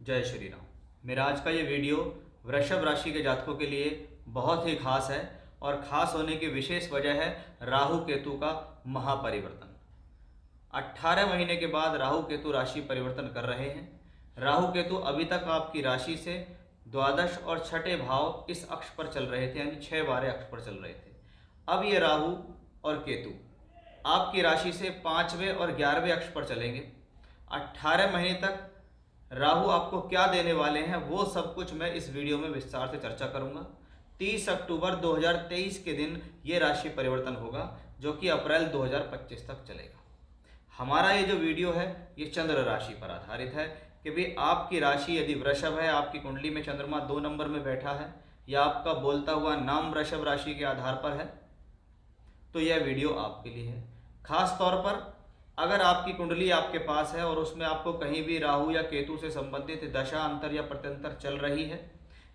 जय श्री राम। मेरा आज का ये वीडियो वृषभ राशि के जातकों के लिए बहुत ही खास है और खास होने की विशेष वजह है राहु केतु का महापरिवर्तन। 18 महीने के बाद राहु केतु राशि परिवर्तन कर रहे हैं। राहु केतु अभी तक आपकी राशि से द्वादश और छठे भाव इस अक्ष पर चल रहे थे, यानी 6 12 अक्ष पर चल रहे थे। अब ये राहु और केतु आपकी राशि से 5वें और 11वें अक्ष पर चलेंगे। 18 महीने तक राहु आपको क्या देने वाले हैं वो सब कुछ मैं इस वीडियो में विस्तार से चर्चा करूंगा। 30 अक्टूबर 2023 के दिन ये राशि परिवर्तन होगा जो कि अप्रैल 2025 तक चलेगा। हमारा ये जो वीडियो है ये चंद्र राशि पर आधारित है कि भाई आपकी राशि यदि वृषभ है, आपकी कुंडली में चंद्रमा 2 नंबर में बैठा है या आपका बोलता हुआ नाम वृषभ राशि के आधार पर है तो यह वीडियो आपके लिए है। खास तौर पर अगर आपकी कुंडली आपके पास है और उसमें आपको कहीं भी राहु या केतु से संबंधित दशा अंतर या प्रत्यंतर चल रही है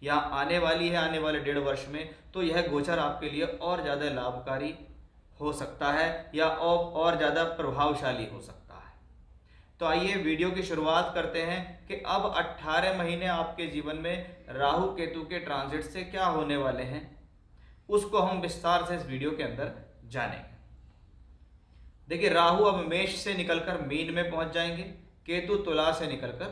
या आने वाली है आने वाले 1.5 वर्ष में, तो यह गोचर आपके लिए और ज़्यादा लाभकारी हो सकता है या और ज़्यादा प्रभावशाली हो सकता है। तो आइए वीडियो की शुरुआत करते हैं कि अब 18 महीने आपके जीवन में राहु केतु के ट्रांजिट से क्या होने वाले हैं, उसको हम विस्तार से इस वीडियो के अंदर जानेंगे। देखिए, राहु अब मेष से निकलकर मीन में पहुंच जाएंगे, केतु तुला से निकलकर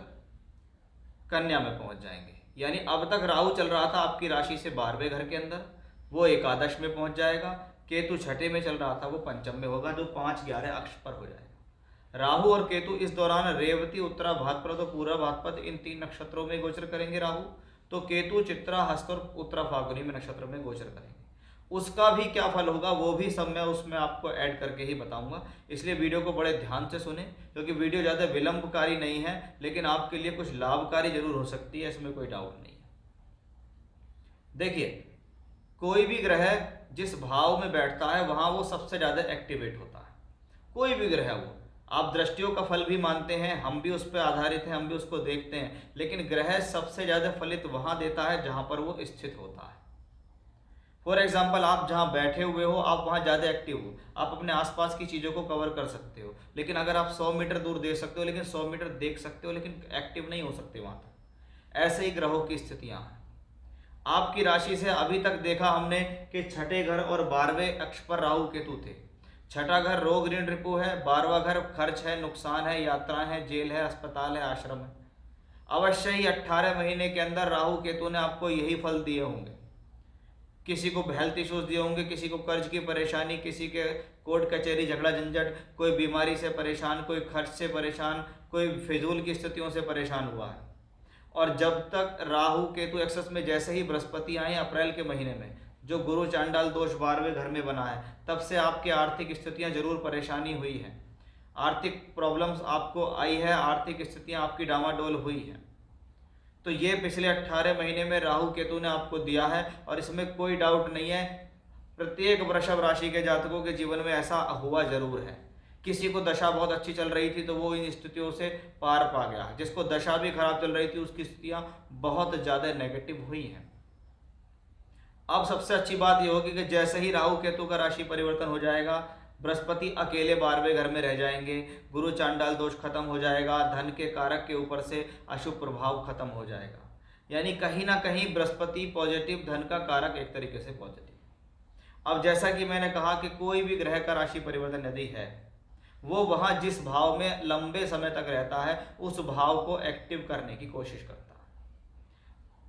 कन्या में पहुंच जाएंगे। यानी अब तक राहु चल रहा था आपकी राशि से 12वें घर के अंदर, वो एकादश में पहुंच जाएगा। केतु छठे में चल रहा था, वो पंचम में होगा, जो 5 11 अक्ष पर हो जाएगा। राहु और केतु इस दौरान रेवती, उत्तरा भाद्रपद और पूरा भाद्रपद इन 3 नक्षत्रों में गोचर करेंगे राहु। तो केतु चित्रा, हस्त और उत्तरा फाल्गुनी में नक्षत्र में गोचर करेंगे। उसका भी क्या फल होगा वो भी सब मैं उसमें आपको ऐड करके ही बताऊंगा, इसलिए वीडियो को बड़े ध्यान से सुने, क्योंकि वीडियो ज़्यादा विलंबकारी नहीं है लेकिन आपके लिए कुछ लाभकारी जरूर हो सकती है, इसमें कोई डाउट नहीं है। देखिए, कोई भी ग्रह जिस भाव में बैठता है वहां वो सबसे ज़्यादा एक्टिवेट होता है। कोई भी ग्रह वो, आप दृष्टियों का फल भी मानते हैं, हम भी उस पर आधारित हैं, हम भी उसको देखते हैं, लेकिन ग्रह सबसे ज़्यादा फलित वहां देता है जहां पर वो स्थित होता है। फॉर एग्जाम्पल, आप जहाँ बैठे हुए हो आप वहाँ ज़्यादा एक्टिव हो, आप अपने आसपास की चीज़ों को कवर कर सकते हो, लेकिन अगर आप 100 मीटर दूर देख सकते हो, लेकिन 100 मीटर देख सकते हो लेकिन एक्टिव नहीं हो सकते वहाँ तक। ऐसे ही ग्रहों की स्थितियाँ हैं। आपकी राशि से अभी तक देखा हमने कि छठे घर और 12वें अक्ष पर राहु केतु थे। छठा घर रोग ऋण रिपु है, 12वां घर खर्च है, नुकसान है, यात्राएं है, जेल है, अस्पताल है, आश्रम है। अवश्य ही 18 महीने के अंदर राहु केतु ने आपको यही फल दिए होंगे। किसी को हेल्थ इश्यूज दिए होंगे, किसी को कर्ज की परेशानी, किसी के कोर्ट कचहरी झगड़ा झंझट, कोई बीमारी से परेशान, कोई खर्च से परेशान, कोई फिजूल की स्थितियों से परेशान हुआ है। और जब तक राहु केतु एक्सेस में, जैसे ही बृहस्पति आए अप्रैल के महीने में, जो गुरु चांडाल दोष 12वें घर में बना है, तब से आपकी आर्थिक स्थितियां जरूर परेशानी हुई है, आर्थिक प्रॉब्लम्स आपको आई है, आर्थिक स्थितियां आपकी डामाडोल हुई है। तो ये पिछले 18 महीने में राहु केतु ने आपको दिया है और इसमें कोई डाउट नहीं है, प्रत्येक वृषभ राशि के जातकों के जीवन में ऐसा हुआ जरूर है। किसी को दशा बहुत अच्छी चल रही थी तो वो इन स्थितियों से पार पा गया, जिसको दशा भी खराब चल रही थी उसकी स्थितियां बहुत ज़्यादा नेगेटिव हुई हैं। अब सबसे अच्छी बात यह होगी कि जैसे ही राहु केतु का राशि परिवर्तन हो जाएगा, बृहस्पति अकेले 12वें घर में रह जाएंगे, गुरु चांडाल दोष खत्म हो जाएगा, धन के कारक के ऊपर से अशुभ प्रभाव खत्म हो जाएगा। यानी कहीं ना कहीं बृहस्पति पॉजिटिव, धन का कारक एक तरीके से पॉजिटिव। अब जैसा कि मैंने कहा कि कोई भी ग्रह का राशि परिवर्तन यदि है, वो वहां जिस भाव में लंबे समय तक रहता है उस भाव को एक्टिव करने की कोशिश करता है।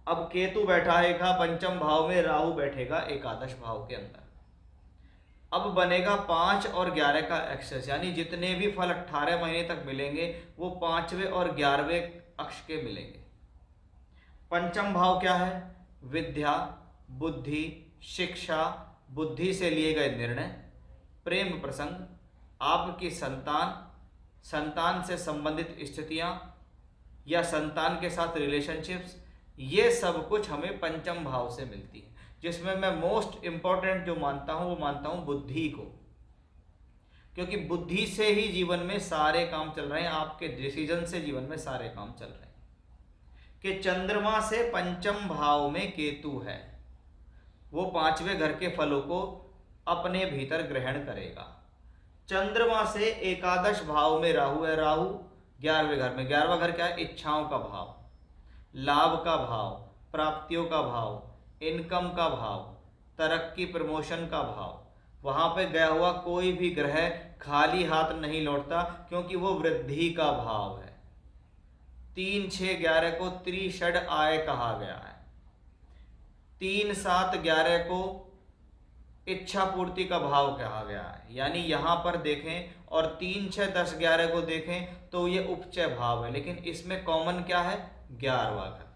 अब केतु बैठा है पंचम भाव में, राहु बैठेगा एकादश भाव के अंदर। अब बनेगा 5 और 11 का एक्सेस, यानी जितने भी फल 18 महीने तक मिलेंगे वो 5वें और 11वें अक्ष के मिलेंगे। पंचम भाव क्या है? विद्या, बुद्धि, शिक्षा, बुद्धि से लिए गए निर्णय, प्रेम प्रसंग, आपकी संतान, संतान से संबंधित स्थितियां या संतान के साथ रिलेशनशिप्स, ये सब कुछ हमें पंचम भाव से मिलती है। जिसमें मैं मोस्ट इंपॉर्टेंट जो मानता हूं वो मानता हूं बुद्धि को, क्योंकि बुद्धि से ही जीवन में सारे काम चल रहे हैं, आपके डिसीजन से जीवन में सारे काम चल रहे हैं। कि चंद्रमा से पंचम भाव में केतु है, वो 5वें घर के फलों को अपने भीतर ग्रहण करेगा। चंद्रमा से एकादश भाव में राहु है, राहु 11वें घर में। 11वां घर क्या है? इच्छाओं का भाव। लाभ का भाव, प्राप्तियों का भाव, इनकम का भाव, तरक्की प्रमोशन का भाव, वहां पे गया हुआ कोई भी ग्रह खाली हाथ नहीं लौटता, क्योंकि वो वृद्धि का भाव है। 3, 6, 11 को त्रिषड आय कहा गया है। 3, 7, 11 को इच्छा पूर्ति का भाव कहा गया है। यानी यहां पर देखें और 3, 6, 10, 11 को देखें तो ये उपचय भाव है, लेकिन इसमें कॉमन क्या है? 11वां घर।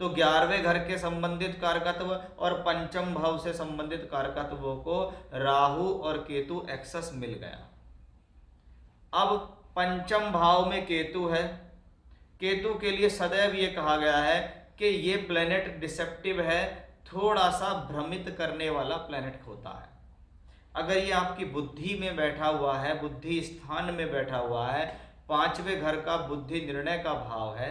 तो 11वें घर के संबंधित कारकत्व और पंचम भाव से संबंधित कारकत्वों को राहु और केतु एक्सेस मिल गया। अब पंचम भाव में केतु है। केतु के लिए सदैव ये कहा गया है कि ये प्लेनेट डिसेप्टिव है, थोड़ा सा भ्रमित करने वाला प्लेनेट होता है। अगर ये आपकी बुद्धि में बैठा हुआ है, बुद्धि स्थान में बैठा हुआ है, 5वें घर का बुद्धि निर्णय का भाव है,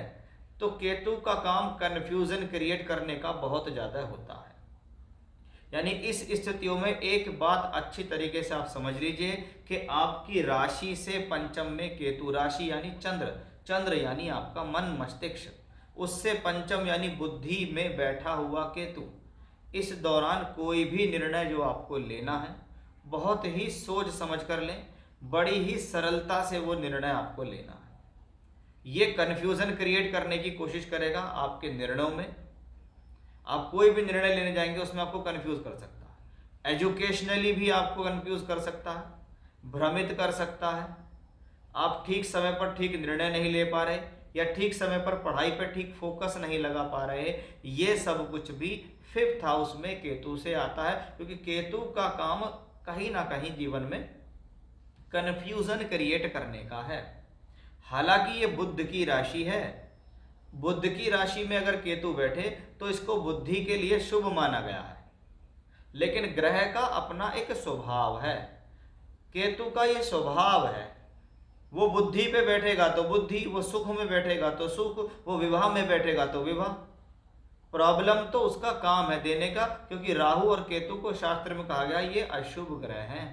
तो केतु का काम कंफ्यूजन क्रिएट करने का बहुत ज्यादा होता है। यानी इस स्थितियों में एक बात अच्छी तरीके से आप समझ लीजिए कि आपकी राशि से पंचम में केतु, राशि यानी चंद्र, चंद्र यानी आपका मन मस्तिष्क, उससे पंचम यानी बुद्धि में बैठा हुआ केतु, इस दौरान कोई भी निर्णय जो आपको लेना है बहुत ही सोच समझ कर लें, बड़ी ही सरलता से वो निर्णय आपको लेना है। ये कन्फ्यूजन क्रिएट करने की कोशिश करेगा आपके निर्णयों में। आप कोई भी निर्णय लेने जाएंगे उसमें आपको कंफ्यूज कर सकता है, एजुकेशनली भी आपको कंफ्यूज कर सकता है, भ्रमित कर सकता है। आप ठीक समय पर ठीक निर्णय नहीं ले पा रहे या ठीक समय पर पढ़ाई पर ठीक फोकस नहीं लगा पा रहे, ये सब कुछ भी 5th हाउस में केतु से आता है, क्योंकि केतु का काम कहीं ना कहीं जीवन में कंफ्यूजन क्रिएट करने का है। हालांकि ये बुध की राशि है, बुध की राशि में अगर केतु बैठे तो इसको बुद्धि के लिए शुभ माना गया है, लेकिन ग्रह का अपना एक स्वभाव है। केतु का ये स्वभाव है, वो बुद्धि पे बैठेगा तो बुद्धि, वो सुख में बैठेगा तो सुख, वो विवाह में बैठेगा तो विवाह। प्रॉब्लम तो उसका काम है देने का, क्योंकि राहु और केतु को शास्त्र में कहा गया ये अशुभ ग्रह हैं,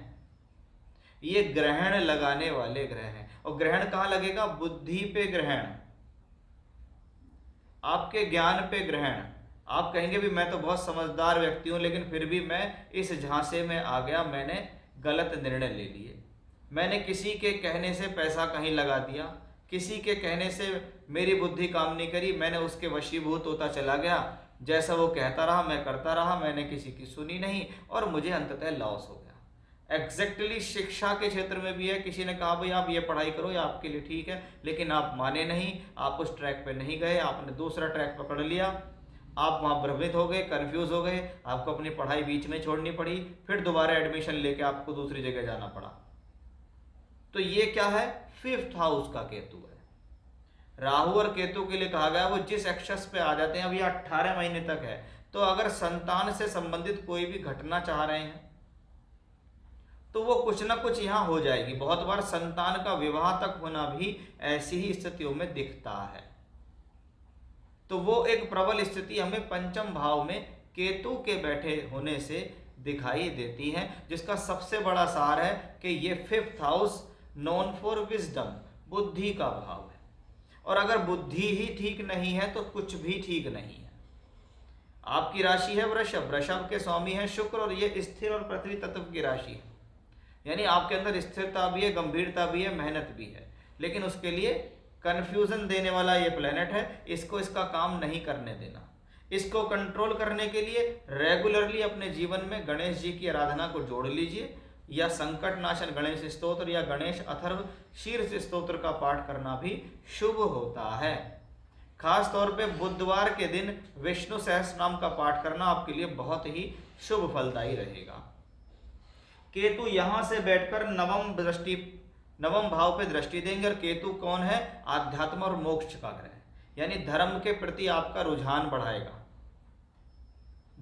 ये ग्रहण लगाने वाले ग्रह हैं। और ग्रहण कहाँ लगेगा? बुद्धि पे ग्रहण, आपके ज्ञान पे ग्रहण। आप कहेंगे भी मैं तो बहुत समझदार व्यक्ति हूं, लेकिन फिर भी मैं इस झांसे में आ गया, मैंने गलत निर्णय ले लिए, मैंने किसी के कहने से पैसा कहीं लगा दिया, किसी के कहने से मेरी बुद्धि काम नहीं करी, मैंने उसके वशीभूत होता चला गया, जैसा वो कहता रहा मैं करता रहा, मैंने किसी की सुनी नहीं और मुझे अंततः लॉस हो गया। एग्जैक्टली शिक्षा के क्षेत्र में भी है, किसी ने कहा भाई आप ये पढ़ाई करो, ये आपके लिए ठीक है, लेकिन आप माने नहीं, आप उस ट्रैक पे नहीं गए, आपने दूसरा ट्रैक पकड़ लिया, आप वहाँ भ्रमित हो गए, कंफ्यूज हो गए, आपको अपनी पढ़ाई बीच में छोड़नी पड़ी, फिर दोबारा एडमिशन लेके आपको दूसरी जगह जाना पड़ा। तो ये क्या है? 5th हाउस का केतु है। राहु और केतु के लिए कहा गया वो जिस एक्सेस पे आ जाते हैं, अब ये 18 महीने तक है, तो अगर संतान से संबंधित कोई भी घटना चाह रहे हैं तो वो कुछ ना कुछ यहाँ हो जाएगी। बहुत बार संतान का विवाह तक होना भी ऐसी ही स्थितियों में दिखता है। तो वो एक प्रबल स्थिति हमें पंचम भाव में केतु के बैठे होने से दिखाई देती है, जिसका सबसे बड़ा सार है कि ये 5th house known for wisdom, बुद्धि का भाव है। और अगर बुद्धि ही ठीक नहीं है तो कुछ भी ठीक नहीं है। आपकी राशि है वृषभ, वृषभ के स्वामी है शुक्र, और ये स्थिर और पृथ्वी तत्व की राशि है। यानी आपके अंदर स्थिरता भी है, गंभीरता भी है, मेहनत भी है, लेकिन उसके लिए कंफ्यूजन देने वाला ये प्लेनेट है, इसको इसका काम नहीं करने देना। इसको कंट्रोल करने के लिए रेगुलरली अपने जीवन में गणेश जी की आराधना को जोड़ लीजिए, या संकट नाशन गणेश स्तोत्र या गणेश अथर्व शीर्ष स्तोत्र का पाठ करना भी शुभ होता है। खास तौर पे बुधवार के दिन विष्णु सहस्त्र नाम का पाठ करना आपके लिए बहुत ही शुभ फलदायी रहेगा। केतु यहां से बैठकर नवम भाव पे दृष्टि देंगे, और केतु कौन है? आध्यात्म और मोक्ष का ग्रह, यानी धर्म के प्रति आपका रुझान बढ़ाएगा,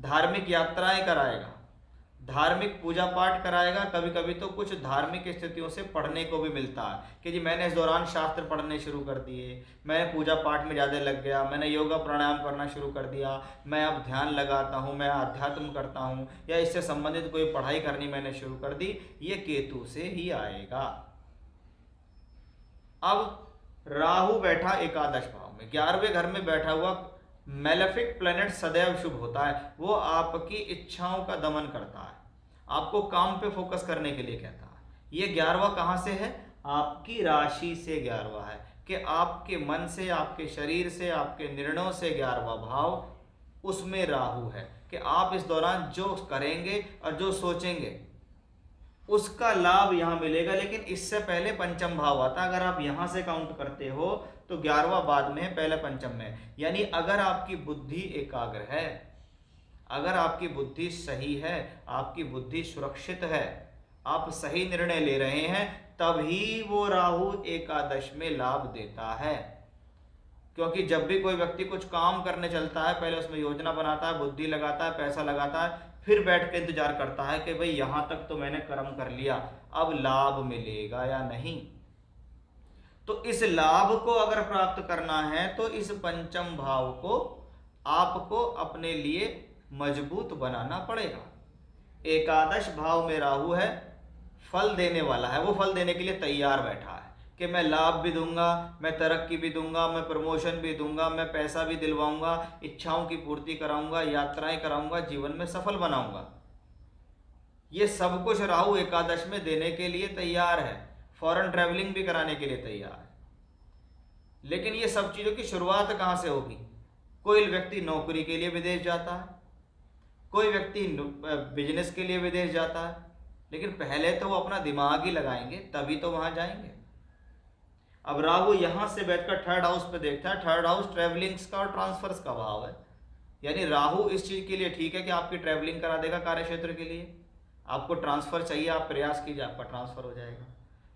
धार्मिक यात्राएं कराएगा, धार्मिक पूजा पाठ कराएगा। कभी कभी तो कुछ धार्मिक स्थितियों से पढ़ने को भी मिलता है कि जी मैंने इस दौरान शास्त्र पढ़ने शुरू कर दिए, मैं पूजा पाठ में ज़्यादा लग गया, मैंने योगा प्राणायाम करना शुरू कर दिया, मैं अब ध्यान लगाता हूँ, मैं आध्यात्म करता हूँ, या इससे संबंधित कोई पढ़ाई करनी मैंने शुरू कर दी। ये केतु से ही आएगा। अब राहु बैठा एकादश भाव में, में। 11वें घर में बैठा हुआ मेलेफिक प्लेनेट सदैव शुभ होता है। वो आपकी इच्छाओं का दमन करता है, आपको काम पे फोकस करने के लिए कहता है। ये 11वां कहाँ से है? आपकी राशि से 11वां है, कि आपके मन से, आपके शरीर से, आपके निर्णयों से 11वां भाव, उसमें राहु है, कि आप इस दौरान जो करेंगे और जो सोचेंगे उसका लाभ यहाँ मिलेगा। लेकिन इससे पहले पंचम भाव आता है। अगर आप यहाँ से काउंट करते हो तो 11वां बाद में है, पहले पंचम में। यानी अगर आपकी बुद्धि एकाग्र है, अगर आपकी बुद्धि सही है, आपकी बुद्धि सुरक्षित है, आप सही निर्णय ले रहे हैं, तभी वो राहु एकादश में लाभ देता है। क्योंकि जब भी कोई व्यक्ति कुछ काम करने चलता है, पहले उसमें योजना बनाता है, बुद्धि लगाता है, पैसा लगाता है, फिर बैठ के इंतजार करता है कि भाई यहां तक तो मैंने कर्म कर लिया, अब लाभ मिलेगा या नहीं। तो इस लाभ को अगर प्राप्त करना है तो इस पंचम भाव को आपको अपने लिए मजबूत बनाना पड़ेगा। एकादश भाव में राहु है, फल देने वाला है, वो फल देने के लिए तैयार बैठा है कि मैं लाभ भी दूंगा, मैं तरक्की भी दूंगा, मैं प्रमोशन भी दूंगा, मैं पैसा भी दिलवाऊंगा, इच्छाओं की पूर्ति कराऊंगा, यात्राएं कराऊंगा, जीवन में सफल बनाऊंगा। ये सब कुछ राहु एकादश में देने के लिए तैयार है, फॉरेन ट्रैवलिंग भी कराने के लिए तैयार है। लेकिन ये सब चीज़ों की शुरुआत कहाँ से होगी? कोई व्यक्ति नौकरी के लिए विदेश जाता है, कोई व्यक्ति बिजनेस के लिए विदेश जाता है, लेकिन पहले तो वो अपना दिमाग ही लगाएंगे, तभी तो वहां जाएंगे। अब राहु यहां से बैठकर थर्ड हाउस पे देखता है। थर्ड हाउस ट्रैवलिंग्स का और ट्रांसफर्स का भाव है। यानी राहु इस चीज के लिए ठीक है कि आपकी ट्रैवलिंग करा देगा कार्य क्षेत्र के लिए, आपको ट्रांसफर चाहिए, आप प्रयास कीजिए, आपका ट्रांसफर हो जाएगा।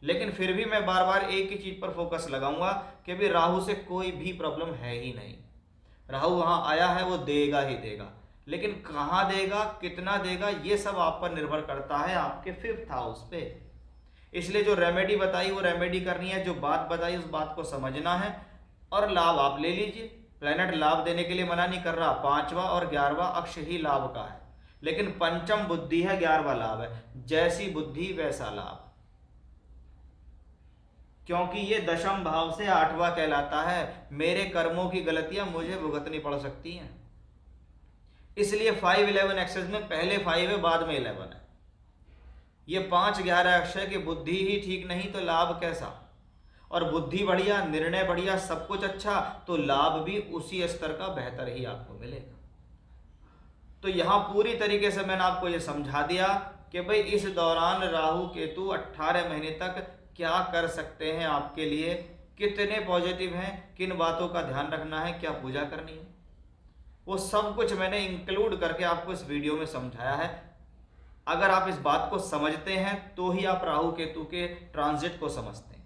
लेकिन फिर भी मैं बार बार एक ही चीज पर फोकस लगाऊंगा कि भी राहु से कोई भी प्रॉब्लम है ही नहीं। राहु वहां आया है, वो देगा ही देगा, लेकिन कहाँ देगा, कितना देगा, ये सब आप पर निर्भर करता है, आपके 5th हाउस पे। इसलिए जो रेमेडी बताई वो रेमेडी करनी है, जो बात बताई उस बात को समझना है, और लाभ आप ले लीजिए। प्लेनेट लाभ देने के लिए मना नहीं कर रहा, 5वां और 11वां अक्ष ही लाभ का है, लेकिन पंचम बुद्धि है, 11वां लाभ है। जैसी बुद्धि वैसा लाभ, क्योंकि ये दशम भाव से 8वां कहलाता है। मेरे कर्मों की गलतियां मुझे भुगतनी पड़ सकती हैं, इसलिए 5-11 एक्सेस में पहले 5 है, बाद में 11 है। ये 5-11 अक्षय की बुद्धि ही ठीक नहीं तो लाभ कैसा? और बुद्धि बढ़िया, निर्णय बढ़िया, सब कुछ अच्छा, तो लाभ भी उसी स्तर का बेहतर ही आपको मिलेगा। तो यहां पूरी तरीके से मैंने आपको ये समझा दिया कि भाई इस दौरान राहु केतु 18 महीने तक क्या कर सकते हैं आपके लिए, कितने पॉजिटिव हैं, किन बातों का ध्यान रखना है, क्या पूजा करनी है, वो सब कुछ मैंने इंक्लूड करके आपको इस वीडियो में समझाया है। अगर आप इस बात को समझते हैं तो ही आप राहु केतु के ट्रांजिट को समझते हैं,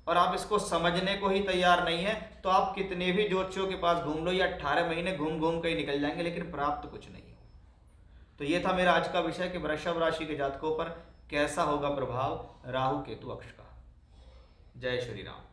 और आप इसको समझने को ही तैयार नहीं है तो आप कितने भी ज्योतिषियों के पास घूम लो, या 18 महीने घूम घूम के ही निकल जाएंगे, लेकिन प्राप्त कुछ नहीं हो। तो ये था मेरा आज का विषय कि वृषभ राशि के जातकों पर कैसा होगा प्रभाव राहु केतु अक्ष का। जय श्री राम।